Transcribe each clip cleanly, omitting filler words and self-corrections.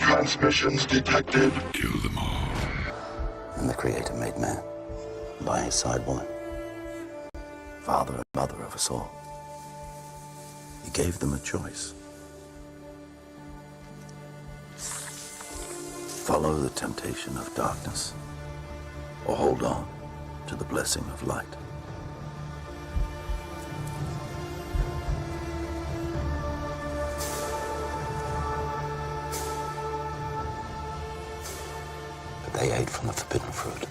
Transmissions detected. Kill them all. And the Creator made man, and by his side woman, father and mother of us all. He gave them a choice. Follow the temptation of darkness, or hold on to the blessing of light. But they ate from the forbidden fruit.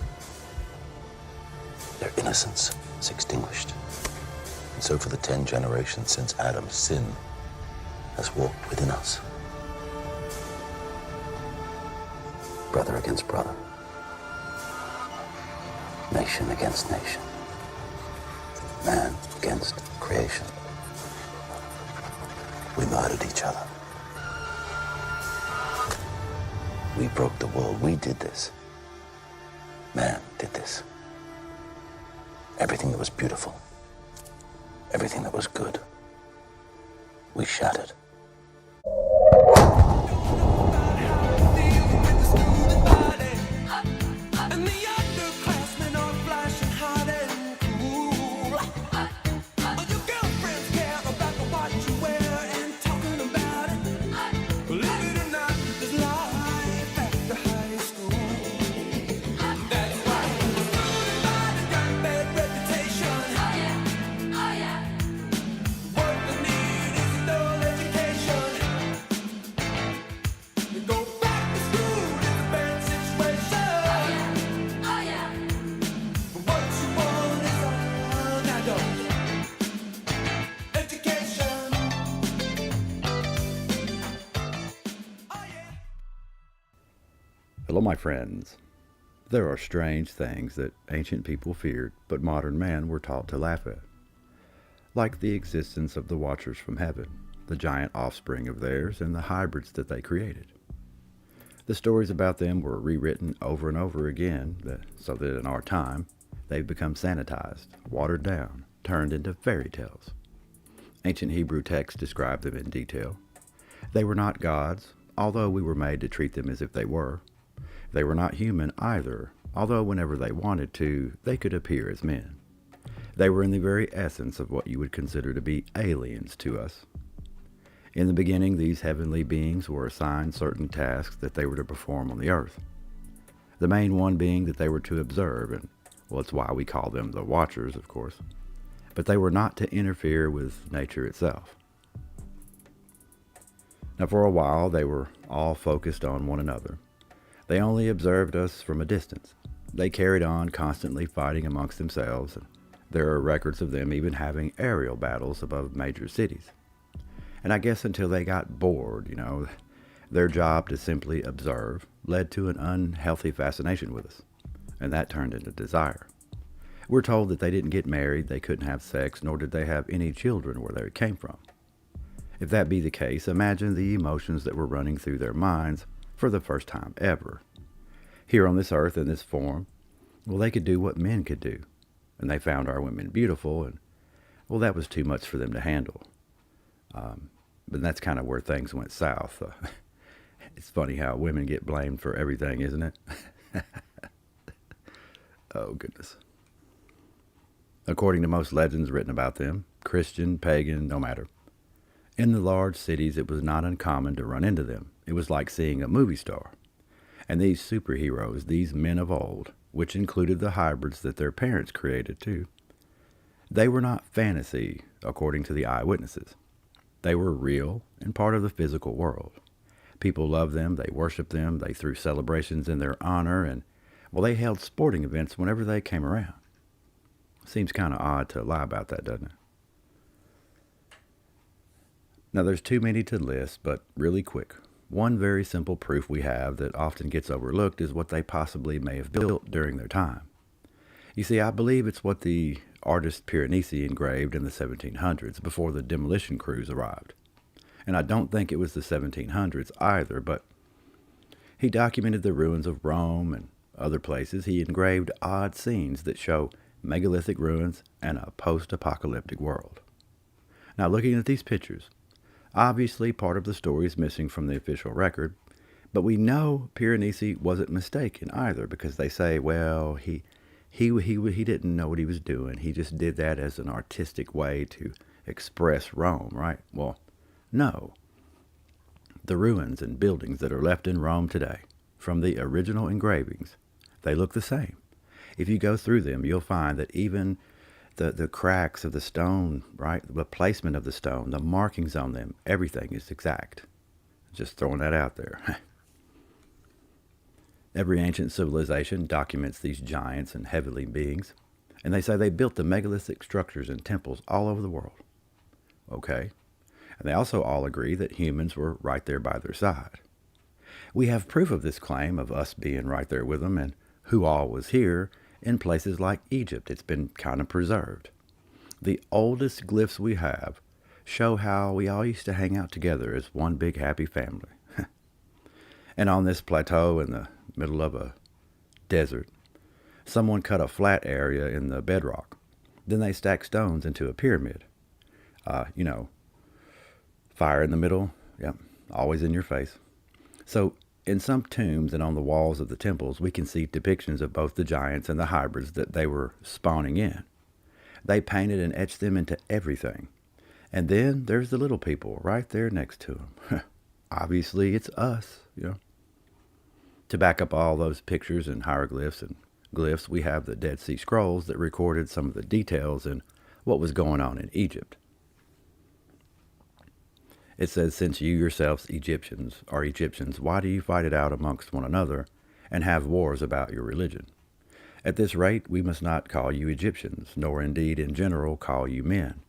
Their innocence is extinguished. And so for the 10 generations since Adam, sin has walked within us. Brother against brother. Nation against nation. Man against creation. We murdered each other. We broke the world. We did this. Man did this. Everything that was beautiful, everything that was good, we shattered. Hello, my friends. There are strange things that ancient people feared, but modern man were taught to laugh at. Like the existence of the Watchers from heaven, the giant offspring of theirs, and the hybrids that they created. The stories about them were rewritten over and over again, so that in our time, they've become sanitized, watered down, turned into fairy tales. Ancient Hebrew texts describe them in detail. They were not gods, although we were made to treat them as if they were. They were not human either, although whenever they wanted to, they could appear as men. They were in the very essence of what you would consider to be aliens to us. In the beginning, these heavenly beings were assigned certain tasks that they were to perform on the earth. The main one being that they were to observe, and well, it's why we call them the Watchers, of course. But they were not to interfere with nature itself. Now, for a while, they were all focused on one another. They only observed us from a distance. They carried on constantly fighting amongst themselves, and there are records of them even having aerial battles above major cities. And I guess until they got bored, their job to simply observe led to an unhealthy fascination with us, and that turned into desire. We're told that they didn't get married, they couldn't have sex, nor did they have any children where they came from. If that be the case, imagine the emotions that were running through their minds for the first time ever. Here on this earth in this form, well, they could do what men could do. And they found our women beautiful, and well, that was too much for them to handle. But that's kind of where things went south. It's funny how women get blamed for everything, isn't it? Oh, goodness. According to most legends written about them, Christian, pagan, no matter, in the large cities it was not uncommon to run into them. It was like seeing a movie star. And these superheroes, these men of old, which included the hybrids that their parents created too, they were not fantasy, according to the eyewitnesses. They were real and part of the physical world. People loved them, they worshiped them, they threw celebrations in their honor, and, well, they held sporting events whenever they came around. Seems kind of odd to lie about that, doesn't it? Now, there's too many to list, but really quick. One very simple proof we have that often gets overlooked is what they possibly may have built during their time. You see, I believe it's what the artist Piranesi engraved in the 1700s before the demolition crews arrived. And I don't think it was the 1700s either, but he documented the ruins of Rome and other places. He engraved odd scenes that show megalithic ruins and a post-apocalyptic world. Now, looking at these pictures, obviously part of the story is missing from the official record, But we know Piranesi wasn't mistaken either, because they say, well, he didn't know what he was doing. He just did that as an artistic way to express Rome, right? Well, no. The ruins and buildings that are left in Rome today, from the original engravings, they look the same. If you go through them, you'll find that even the cracks of the stone, right, the placement of the stone, the markings on them, everything is exact. Just throwing that out there. Every ancient civilization documents these giants and heavenly beings, and they say they built the megalithic structures and temples all over the world. Okay. And they also all agree that humans were right there by their side. We have proof of this claim of us being right there with them and who all was here in places like Egypt. It's been kind of preserved. The oldest glyphs we have show how we all used to hang out together as one big happy family. And on this plateau in the middle of a desert, someone cut a flat area in the bedrock. Then they stacked stones into a pyramid. Fire in the middle, yep, always in your face. So in some tombs and on the walls of the temples, we can see depictions of both the giants and the hybrids that they were spawning in. They painted and etched them into everything. And then there's the little people right there next to them. Obviously, it's us, To back up all those pictures and hieroglyphs and glyphs, we have the Dead Sea Scrolls that recorded some of the details and what was going on in Egypt. It says, since you yourselves Egyptians are Egyptians, why do you fight it out amongst one another and have wars about your religion? At this rate, we must not call you Egyptians, nor indeed in general call you men,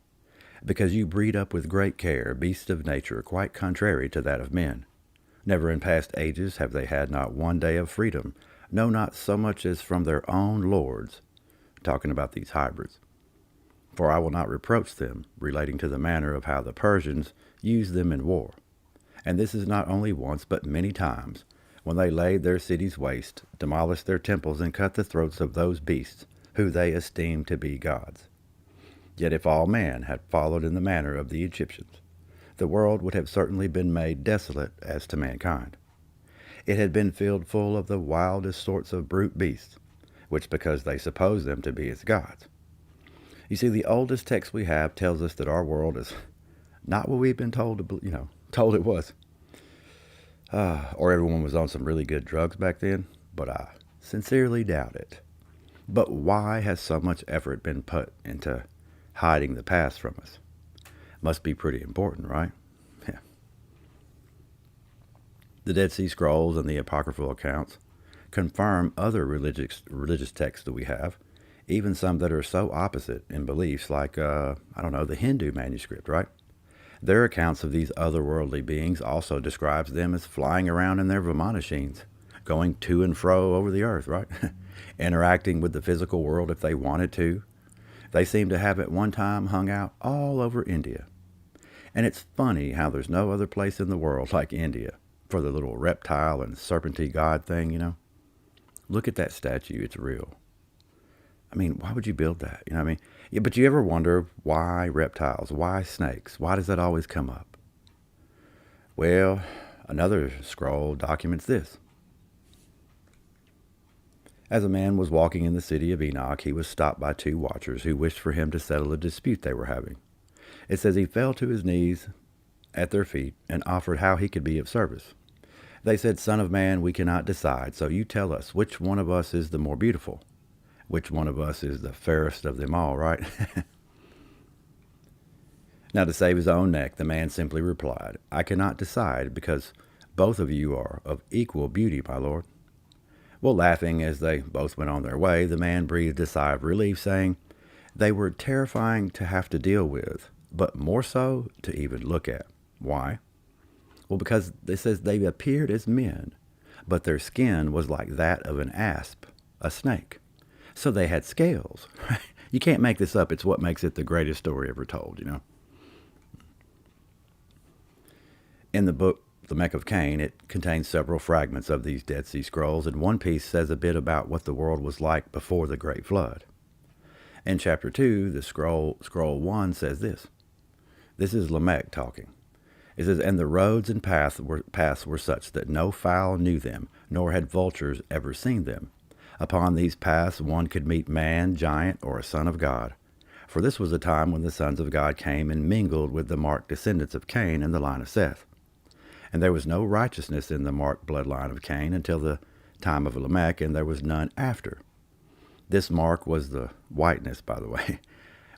because you breed up with great care beasts of nature quite contrary to that of men. Never in past ages have they had not one day of freedom, no, not so much as from their own lords, talking about these hybrids. For I will not reproach them, relating to the manner of how the Persians used them in war. And this is not only once, but many times, when they laid their cities waste, demolished their temples, and cut the throats of those beasts, who they esteemed to be gods. Yet if all man had followed in the manner of the Egyptians, the world would have certainly been made desolate as to mankind. It had been filled full of the wildest sorts of brute beasts, which because they supposed them to be as gods. You see, the oldest text we have tells us that our world is not what we've been told told it was. Or everyone was on some really good drugs back then, but I sincerely doubt it. But why has so much effort been put into hiding the past from us? Must be pretty important, right? Yeah. The Dead Sea Scrolls and the apocryphal accounts confirm other religious texts that we have, even some that are so opposite in beliefs, like, the Hindu manuscript, right? Their accounts of these otherworldly beings also describes them as flying around in their Abominations, going to and fro over the earth, right? Interacting with the physical world if they wanted to. They seem to have at one time hung out all over India. And it's funny how there's no other place in the world like India for the little reptile and serpenty god thing, Look at that statue, it's real. I mean, why would you build that? Yeah, but you ever wonder why reptiles? Why snakes? Why does that always come up? Well, another scroll documents this. As a man was walking in the city of Enoch, he was stopped by two watchers who wished for him to settle a dispute they were having. It says he fell to his knees at their feet and offered how he could be of service. They said, Son of man, we cannot decide, so you tell us which one of us is the more beautiful. Which one of us is the fairest of them all, right? Now, to save his own neck, the man simply replied, I cannot decide, because both of you are of equal beauty, my lord. Well, laughing as they both went on their way, the man breathed a sigh of relief, saying, they were terrifying to have to deal with, but more so to even look at. Why? Well, because it says they appeared as men, but their skin was like that of an asp, a snake. So they had scales. You can't make this up. It's what makes it the greatest story ever told, In the book, The Mech of Cain, it contains several fragments of these Dead Sea Scrolls, and one piece says a bit about what the world was like before the Great Flood. In chapter 2, the scroll 1 says this. This is Lamech talking. It says, and the roads and paths were such that no fowl knew them, nor had vultures ever seen them. Upon these paths one could meet man, giant, or a son of God. For this was a time when the sons of God came and mingled with the marked descendants of Cain in the line of Seth. And there was no righteousness in the marked bloodline of Cain until the time of Lamech, and there was none after. This mark was the whiteness, by the way.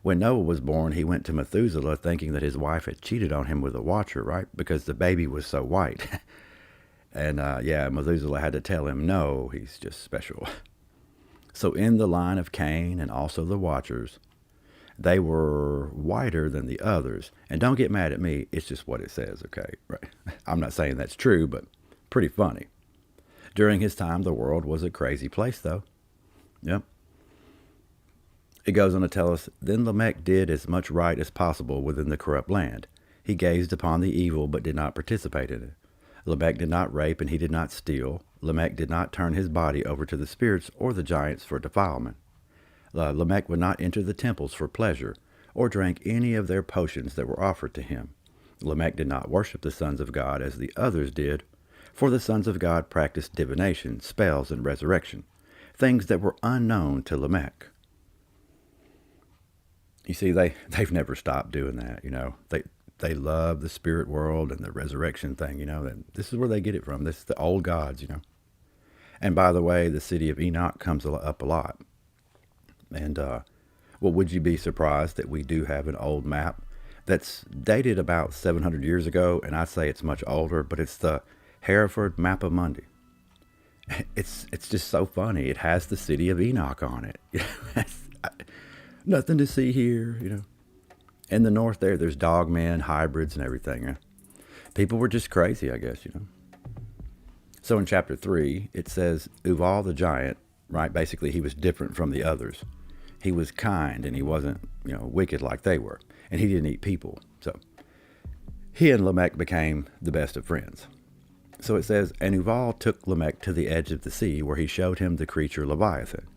When Noah was born, he went to Methuselah thinking that his wife had cheated on him with a watcher, right? Because the baby was so white. And Methuselah had to tell him, no, he's just special. So in the line of Cain and also the watchers, they were whiter than the others. And don't get mad at me, it's just what it says, okay? Right? I'm not saying that's true, but pretty funny. During his time, the world was a crazy place, though. Yep. It goes on to tell us, then Lamech did as much right as possible within the corrupt land. He gazed upon the evil, but did not participate in it. Lamech did not rape, and he did not steal. Lamech did not turn his body over to the spirits or the giants for defilement. Lamech would not enter the temples for pleasure, or drank any of their potions that were offered to him. Lamech did not worship the sons of God as the others did, for the sons of God practiced divination, spells, and resurrection, things that were unknown to Lamech. You see, they've never stopped doing that, you know. They love the spirit world and the resurrection thing, you know. And this is where they get it from. This is the old gods, you know. And by the way, the city of Enoch comes up a lot. And, would you be surprised that we do have an old map that's dated about 700 years ago? And I'd say it's much older, but it's the Hereford Map of Monday. It's just so funny. It has the city of Enoch on it. Nothing to see here, you know. In the north there's dogmen, hybrids, and everything. People were just crazy, I guess, you know. So in chapter 3, it says, Uvall the giant, right? Basically, he was different from the others. He was kind, and he wasn't, you know, wicked like they were. And he didn't eat people. So he and Lamech became the best of friends. So it says, and Uvall took Lamech to the edge of the sea, where he showed him the creature Leviathan.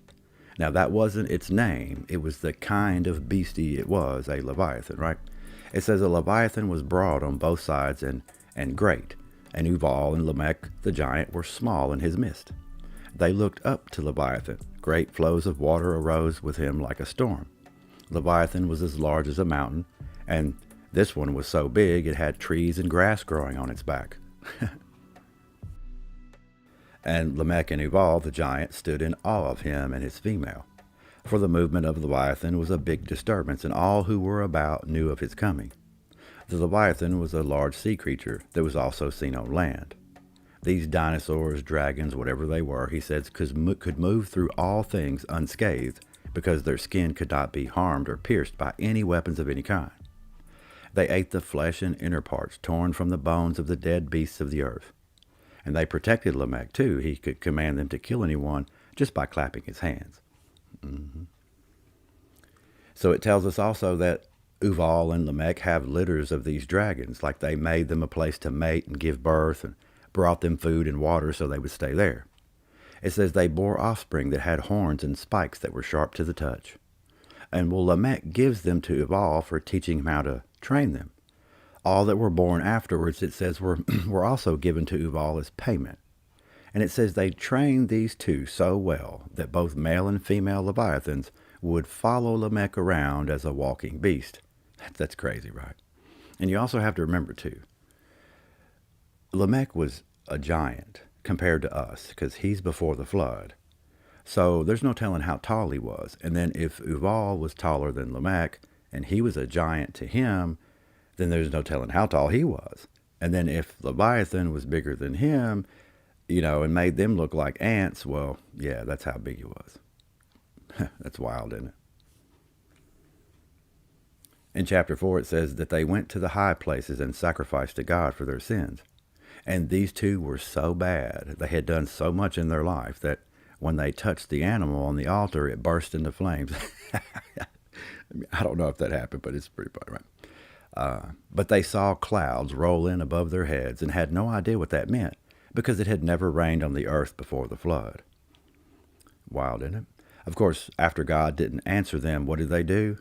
Now, that wasn't its name. It was the kind of beastie it was, a Leviathan, right? It says a Leviathan was broad on both sides and great, and Uvall and Lamech the giant were small in his midst. They looked up to Leviathan. Great flows of water arose with him like a storm. Leviathan was as large as a mountain, and this one was so big it had trees and grass growing on its back. And Lamech and Uvall the giant stood in awe of him and his female. For the movement of Leviathan was a big disturbance, and all who were about knew of his coming. The Leviathan was a large sea creature that was also seen on land. These dinosaurs, dragons, whatever they were, he says, could move through all things unscathed, because their skin could not be harmed or pierced by any weapons of any kind. They ate the flesh and inner parts torn from the bones of the dead beasts of the earth. And they protected Lamech, too. He could command them to kill anyone just by clapping his hands. Mm-hmm. So it tells us also that Uvall and Lamech have litters of these dragons, like they made them a place to mate and give birth, and brought them food and water so they would stay there. It says they bore offspring that had horns and spikes that were sharp to the touch. And Lamech gives them to Uvall for teaching him how to train them. All that were born afterwards, it says, were also given to Uvall as payment. And it says they trained these two so well that both male and female Leviathans would follow Lamech around as a walking beast. That's crazy, right? And you also have to remember, too, Lamech was a giant compared to us, because he's before the flood. So there's no telling how tall he was. And then if Uvall was taller than Lamech, and he was a giant to him, then there's no telling how tall he was. And then if Leviathan was bigger than him, you know, and made them look like ants, well, yeah, that's how big he was. That's wild, isn't it? In chapter 4, it says that they went to the high places and sacrificed to God for their sins. And these two were so bad, they had done so much in their life, that when they touched the animal on the altar, it burst into flames. I don't know if that happened, but it's pretty funny, right? But they saw clouds roll in above their heads and had no idea what that meant, because it had never rained on the earth before the flood. Wild, isn't it? Of course, after God didn't answer them, what did they do?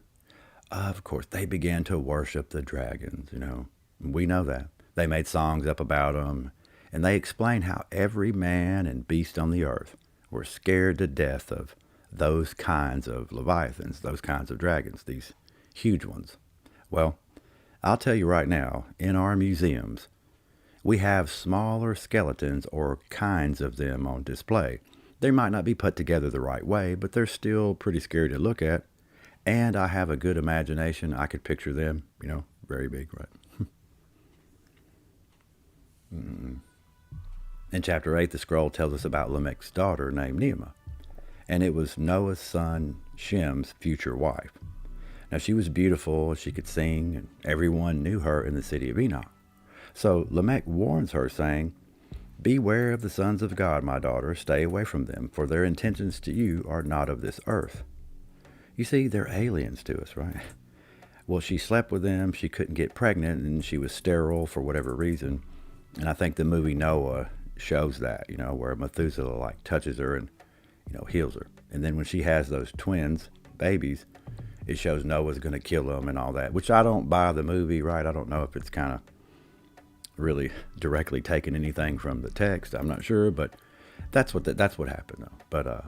Of course, they began to worship the dragons, you know. We know that. They made songs up about them, and they explain how every man and beast on the earth were scared to death of those kinds of Leviathans, those kinds of dragons, these huge ones. Well, I'll tell you right now, in our museums, we have smaller skeletons or kinds of them on display. They might not be put together the right way, but they're still pretty scary to look at. And I have a good imagination. I could picture them, very big, right? In chapter 8, the scroll tells us about Lamech's daughter named Naamah. And it was Noah's son Shem's future wife. Now she was beautiful, she could sing, and everyone knew her in the city of Enoch. So Lamech warns her, saying, "Beware of the sons of God, my daughter, stay away from them, for their intentions to you are not of this earth." You see, they're aliens to us, right? Well, she slept with them, she couldn't get pregnant, and she was sterile for whatever reason. And I think the movie Noah shows that, where Methuselah touches her and, heals her. And then when she has those twins, babies, it shows Noah's going to kill them and all that, which I don't buy the movie, right? I don't know if it's kind of really directly taking anything from the text. I'm not sure, but that's what happened, though. But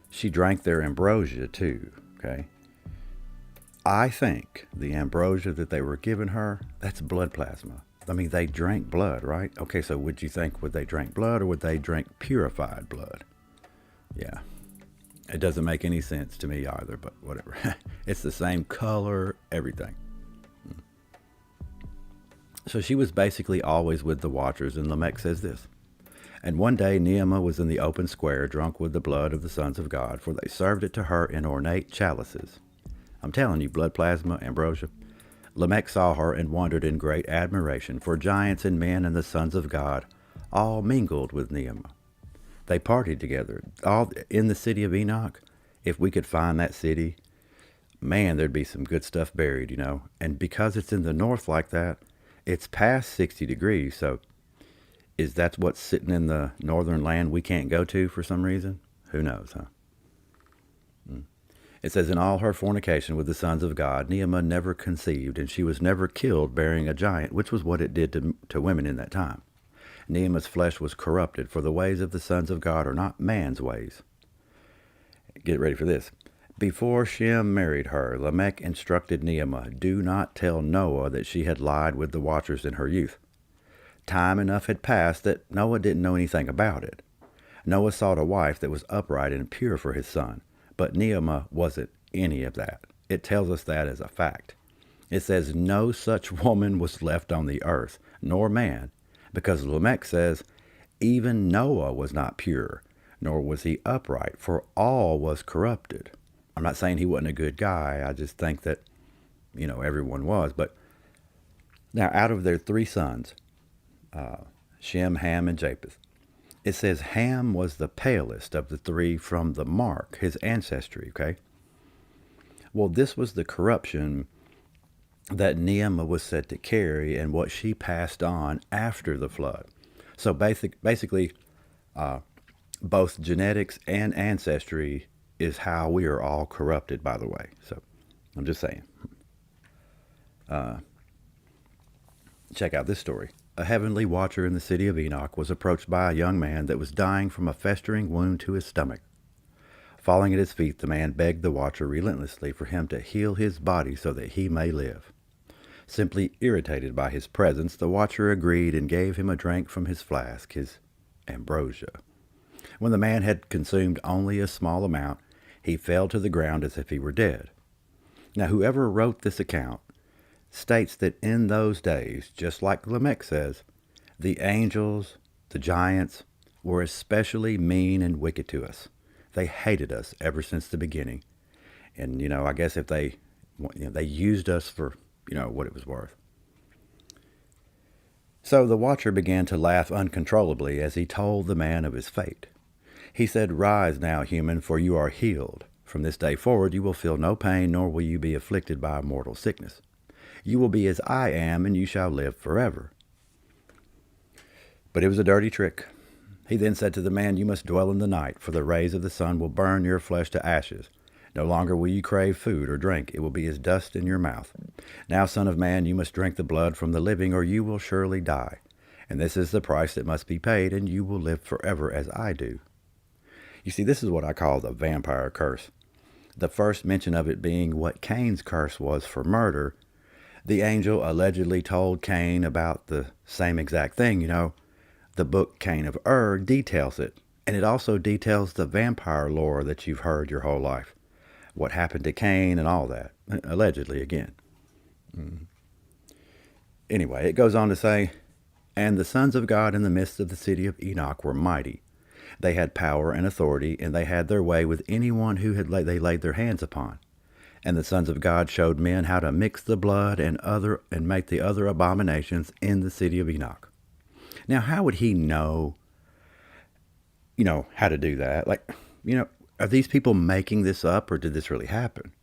she drank their ambrosia, too, okay? I think the ambrosia that they were giving her, that's blood plasma. I mean, they drank blood, right? Okay, so would they drink blood or would they drink purified blood? Yeah. It doesn't make any sense to me either, but whatever. It's the same color, everything. So she was basically always with the Watchers, and Lamech says this. "And one day Naamah was in the open square, drunk with the blood of the sons of God, for they served it to her in ornate chalices." I'm telling you, blood plasma, ambrosia. Lamech saw her and wondered in great admiration, for giants and men and the sons of God all mingled with Naamah. They partied together, all in the city of Enoch. If we could find that city, man, there'd be some good stuff buried, And because it's in the north like that, it's past 60 degrees, so is that what's sitting in the northern land we can't go to for some reason? Who knows, huh? It says, "In all her fornication with the sons of God, Naamah never conceived, and she was never killed bearing a giant," which was what it did to women in that time. "Naamah's flesh was corrupted, for the ways of the sons of God are not man's ways." Get ready for this. "Before Shem married her, Lamech instructed Naamah, 'Do not tell Noah that she had lied with the Watchers in her youth.' Time enough had passed that Noah didn't know anything about it. Noah sought a wife that was upright and pure for his son, but Naamah wasn't any of that. It tells us that as a fact. It says no such woman was left on the earth, nor man, because Lamech says, even Noah was not pure, nor was he upright, for all was corrupted. I'm not saying he wasn't a good guy. I just think that, everyone was. But now out of their three sons, Shem, Ham, and Japheth, it says Ham was the palest of the three from the mark, his ancestry, okay? Well, this was the corruption that Naamah was said to carry and what she passed on after the flood. So basically, both genetics and ancestry is how we are all corrupted, by the way. So I'm just saying. Check out this story. A heavenly watcher in the city of Enoch was approached by a young man that was dying from a festering wound to his stomach. Falling at his feet, the man begged the watcher relentlessly for him to heal his body so that he may live. Simply irritated by his presence, the watcher agreed and gave him a drink from his flask, his ambrosia. When the man had consumed only a small amount, he fell to the ground as if he were dead. Now, whoever wrote this account states that in those days, just like Lamech says, the angels, the giants, were especially mean and wicked to us. They hated us ever since the beginning. And, I guess if they used us for, what it was worth. So the watcher began to laugh uncontrollably as he told the man of his fate. He said, "Rise now, human, for you are healed. From this day forward you will feel no pain, nor will you be afflicted by a mortal sickness. You will be as I am, and you shall live forever." But it was a dirty trick. He then said to the man, "You must dwell in the night, for the rays of the sun will burn your flesh to ashes. No longer will you crave food or drink. It will be as dust in your mouth. Now, Son of Man, you must drink the blood from the living, or you will surely die. And this is the price that must be paid, and you will live forever as I do. You see, this is what I call the vampire curse. The first mention of it being what Cain's curse was for murder. The angel allegedly told Cain about the same exact thing. The book Cain of Ur details it, and it also details the vampire lore that you've heard your whole life. What happened to Cain and all that, allegedly again. Anyway, it goes on to say, and the sons of God in the midst of the city of Enoch were mighty. They had power and authority, and they had their way with anyone who they laid their hands upon. And the sons of God showed men how to mix the blood and make the other abominations in the city of Enoch. Now, how would he know, how to do that? Are these people making this up, or did this really happen?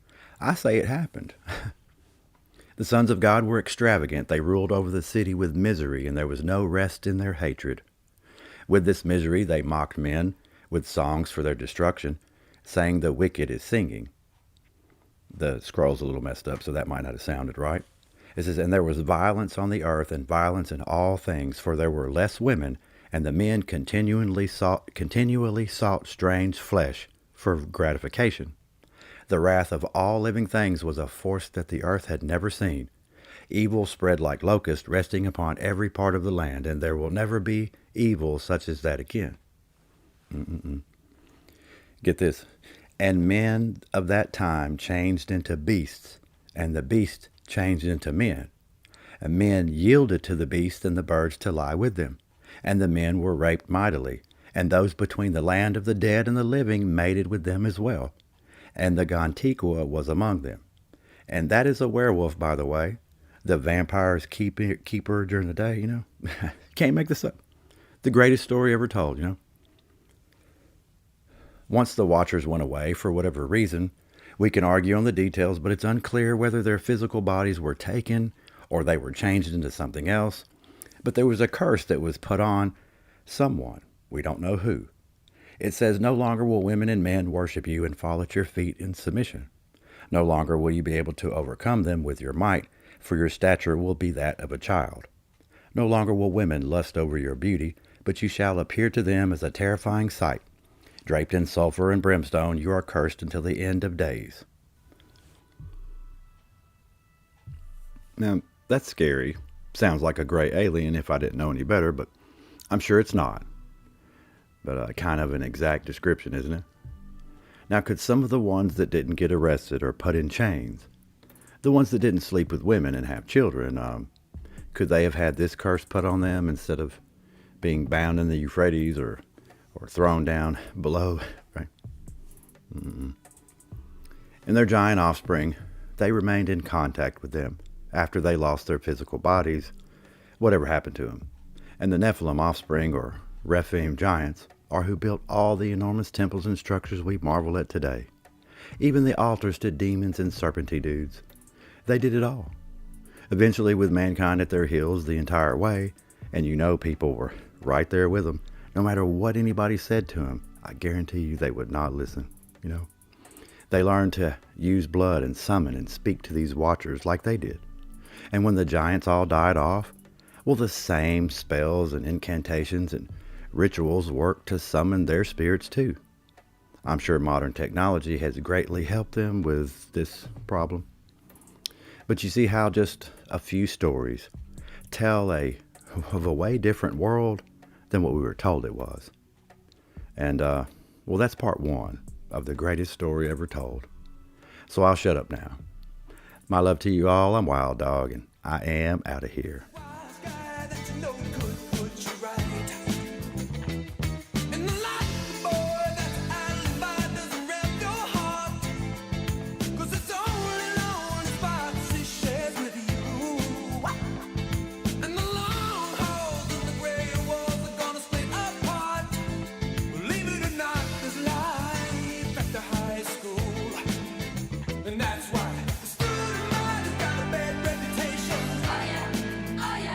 I say it happened. The sons of God were extravagant. They ruled over the city with misery, and there was no rest in their hatred. With this misery, they mocked men with songs for their destruction, saying the wicked is singing. The scroll's a little messed up, so that might not have sounded right. It says, and there was violence on the earth and violence in all things, for there were less women, and the men continually sought strange flesh for gratification. The wrath of all living things was a force that the earth had never seen. Evil spread like locusts, resting upon every part of the land, and there will never be evil such as that again. Get this. And men of that time changed into beasts, and the beasts changed into men. And men yielded to the beasts and the birds to lie with them. And the men were raped mightily, and those between the land of the dead and the living mated with them as well. And the Gantiqua was among them. And that is a werewolf, by the way. The vampire's keeper during the day, Can't make this up. The greatest story ever told, Once the Watchers went away, for whatever reason, we can argue on the details, but it's unclear whether their physical bodies were taken or they were changed into something else. But there was a curse that was put on someone. We don't know who. It says, no longer will women and men worship you and fall at your feet in submission. No longer will you be able to overcome them with your might, for your stature will be that of a child. No longer will women lust over your beauty, but you shall appear to them as a terrifying sight. Draped in sulfur and brimstone, you are cursed until the end of days. Now, that's scary. Sounds like a gray alien if I didn't know any better, but I'm sure it's not. But kind of an exact description, isn't it? Now, could some of the ones that didn't get arrested or put in chains, the ones that didn't sleep with women and have children, could they have had this curse put on them instead of being bound in the Euphrates or thrown down below, right? And their giant offspring, they remained in contact with them after they lost their physical bodies, whatever happened to them. And the Nephilim offspring, or Rephaim giants, are who built all the enormous temples and structures we marvel at today. Even the altars to demons and serpenty dudes. They did it all. Eventually, with mankind at their heels the entire way, and people were right there with them, no matter what anybody said to them, I guarantee you they would not listen, They learned to use blood and summon and speak to these watchers like they did. And when the giants all died off, well, the same spells and incantations and rituals worked to summon their spirits too. I'm sure modern technology has greatly helped them with this problem. But you see how just a few stories tell of a way different world than what we were told it was. And, that's part one of the greatest story ever told. So I'll shut up now. My love to you all. I'm Wild Dog, and I am out of here. And that's why the student life has got a bad reputation. Oh yeah, oh yeah.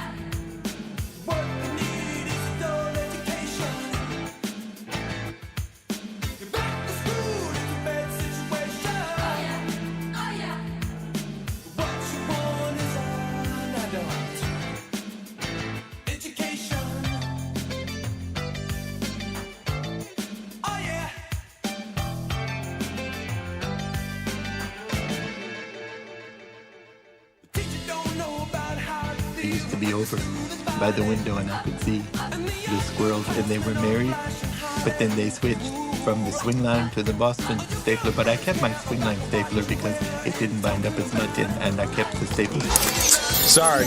be over by the window, and I could see the squirrels, and they were married, but then they switched from the swing line to the Boston stapler, but I kept my swing line stapler because it didn't bind up as much, and I kept the stapler. Sorry.